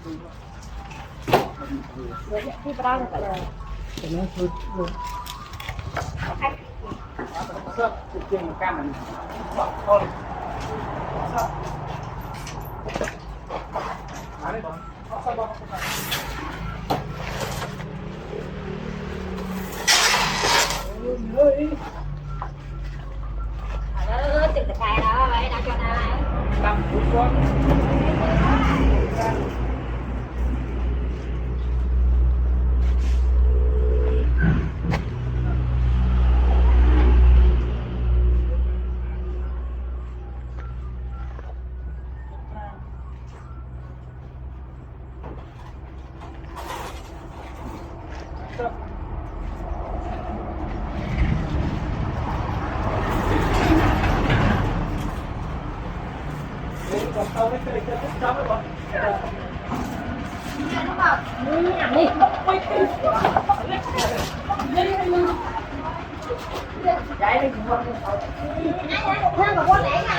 ที่บ้านก็เลยเป็นเรื่องชุดลูกเสื้อเกงกล้ามมันคนอะไรบ้างเฮ้ยติดตะไคร้แล้วไว้ดักจนอะไรดำทุกคนเอาไม่เคยจะจำไว้ก่อนนี่ย้ายไปถึงวันเขาเพื่อนบอกว่าไหนไง